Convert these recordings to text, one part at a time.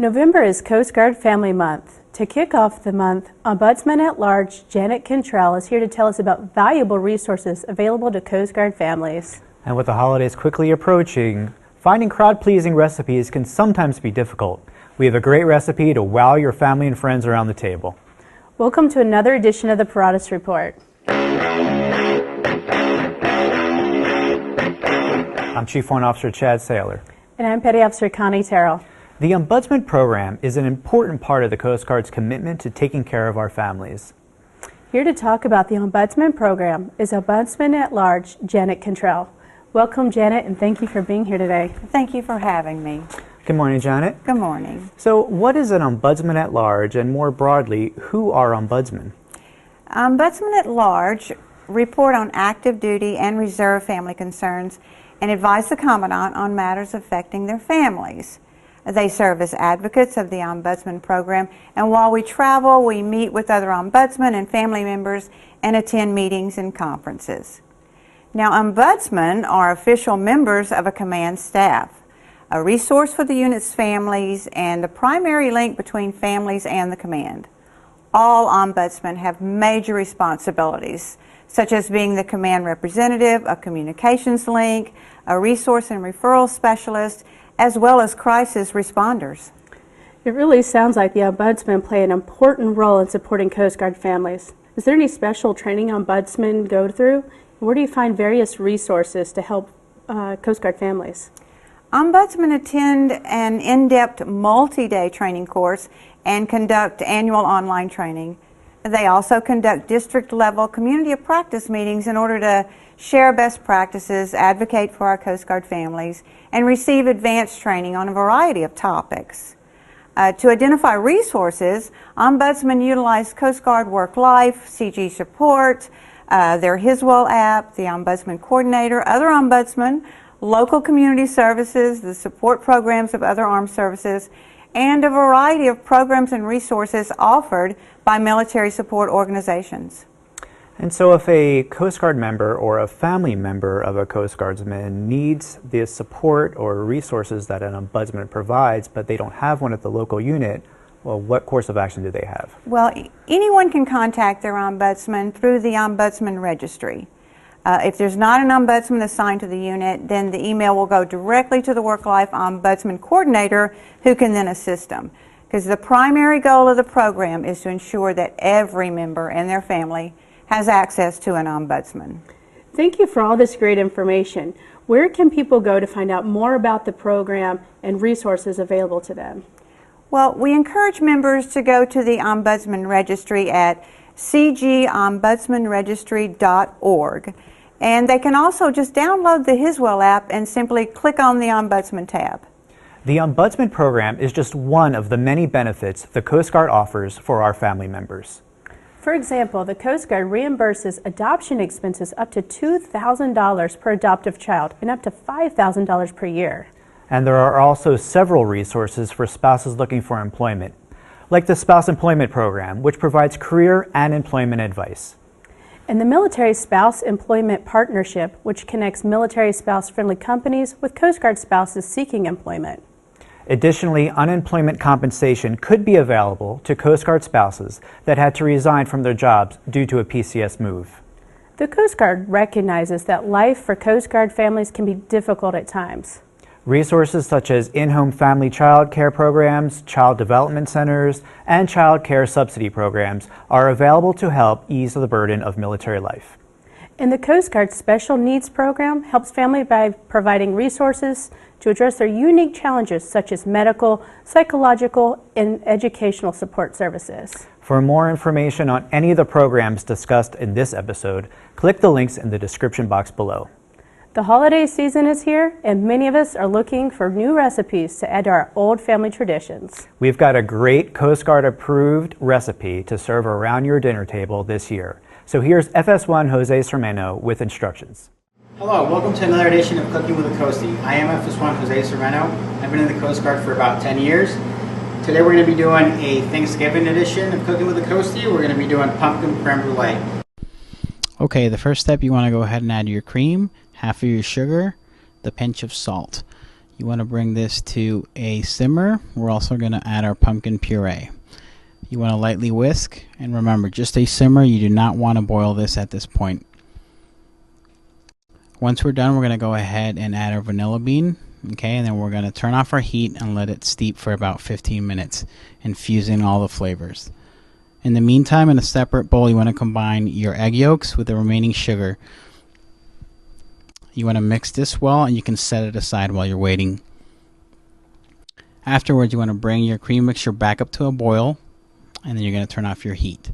November is Coast Guard Family Month. To kick off the month, Ombudsman-at-Large Cantrell is here to tell us about valuable resources available to Coast Guard families. And with the holidays quickly approaching, finding crowd-pleasing recipes can sometimes be difficult. We have a great recipe to wow your family and friends around the table. Welcome to another edition of the Paratus Report. I'm Chief Warrant Officer Chad Saylor. And I'm Petty Officer Connie Terrell. The Ombudsman program is an important part of the Coast Guard's commitment to taking care of our families. Here to talk about the Ombudsman program is Ombudsman-at-Large Cantrell. Welcome, Janet, and thank you for being here today. Thank you for having me. Good morning, Janet. Good morning. So what is an Ombudsman-at-Large, and more broadly, who are ombudsmen? Ombudsman-at-Large report on active duty and reserve family concerns and advise the Commandant on matters affecting their families. They serve as advocates of the Ombudsman program, and while we travel, we meet with other ombudsmen and family members and attend meetings and conferences. Now, ombudsmen are official members of a command staff, a resource for the unit's families, and the primary link between families and the command. All ombudsmen have major responsibilities, such as being the command representative, a communications link, a resource and referral specialist, as well as crisis responders. It really sounds like the ombudsmen play an important role in supporting Coast Guard families. Is there any special training ombudsmen go through? Where do you find various resources to help Coast Guard families? Ombudsmen attend an in-depth multi-day training course and conduct annual online training. They also conduct district-level community of practice meetings in order to share best practices, advocate for our Coast Guard families, and receive advanced training on a variety of topics. To identify resources, ombudsmen utilize Coast Guard Work Life, CG Support, their HSWL app, the Ombudsman Coordinator, other ombudsmen, local community services, the support programs of other armed services, and a variety of programs and resources offered by military support organizations. And so if a Coast Guard member or a family member of a Coast Guardsman needs the support or resources that an ombudsman provides, but they don't have one at the local unit, well, what course of action do they have? Well, anyone can contact their ombudsman through the Ombudsman Registry. If there's not an ombudsman assigned to the unit, then the email will go directly to the Work-Life Ombudsman Coordinator, who can then assist them. Because the primary goal of the program is to ensure that every member and their family has access to an ombudsman. Thank you for all this great information. Where can people go to find out more about the program and resources available to them? Well, we encourage members to go to the Ombudsman Registry at cgombudsmanregistry.org. And they can also just download the HSWL app and simply click on the Ombudsman tab. The Ombudsman program is just one of the many benefits the Coast Guard offers for our family members. For example, the Coast Guard reimburses adoption expenses up to $2,000 per adoptive child and up to $5,000 per year. And there are also several resources for spouses looking for employment, like the Spouse Employment Program, which provides career and employment advice. And the Military Spouse Employment Partnership, which connects military spouse-friendly companies with Coast Guard spouses seeking employment. Additionally, unemployment compensation could be available to Coast Guard spouses that had to resign from their jobs due to a PCS move. The Coast Guard recognizes that life for Coast Guard families can be difficult at times. Resources such as in-home family child care programs, child development centers, and child care subsidy programs are available to help ease the burden of military life. And the Coast Guard Special Needs Program helps families by providing resources to address their unique challenges such as medical, psychological, and educational support services. For more information on any of the programs discussed in this episode, click the links in the description box below. The holiday season is here, and many of us are looking for new recipes to add to our old family traditions. We've got a great Coast Guard approved recipe to serve around your dinner table this year. So here's FS1 Jose Sermeno with instructions. Hello, welcome to another edition of Cooking with a Coastie. I am FS1 Jose Sermeno. I've been in the Coast Guard for about 10 years. Today we're going to be doing a Thanksgiving edition of Cooking with a Coastie. We're going to be doing pumpkin creme brulee. Okay, the first step, you want to go ahead and add your cream, half of your sugar, the pinch of salt. You want to bring this to a simmer. We're also going to add our pumpkin puree. You want to lightly whisk, and remember, just a simmer. You do not want to boil this at this point. Once we're done, we're going to go ahead and add our vanilla bean. Okay, and then we're going to turn off our heat and let it steep for about 15 minutes, infusing all the flavors. In the meantime, in a separate bowl, you want to combine your egg yolks with the remaining sugar. You want to mix this well, and you can set it aside while you're waiting. Afterwards, you want to bring your cream mixture back up to a boil, and then you're going to turn off your heat.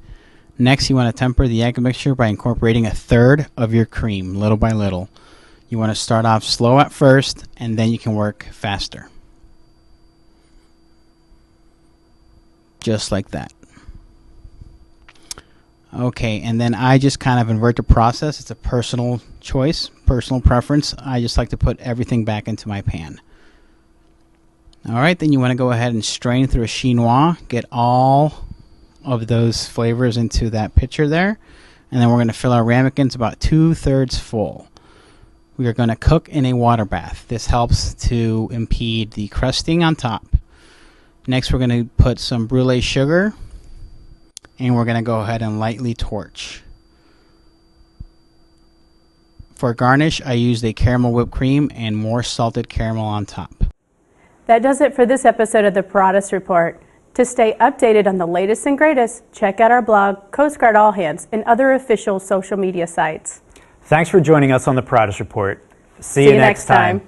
Next, you want to temper the egg mixture by incorporating 1/3 of your cream, little by little. You want to start off slow at first, and then you can work faster. Just like that. Okay, and then I just kind of invert the process. It's a personal choice, personal preference. I just like to put everything back into my pan. All right, then you want to go ahead and strain through a chinois, get all of those flavors into that pitcher there, and then we're going to fill our ramekins about 2/3 full. We are going to cook in a water bath. This helps to impede the crusting on top. Next, we're going to put some brulee sugar, and we're going to go ahead and lightly torch. For garnish, I used a caramel whipped cream and more salted caramel on top. That does it for this episode of the Paratus Report. To stay updated on the latest and greatest, check out our blog, Coast Guard All Hands, and other official social media sites. Thanks for joining us on the Paratus Report. See you next time.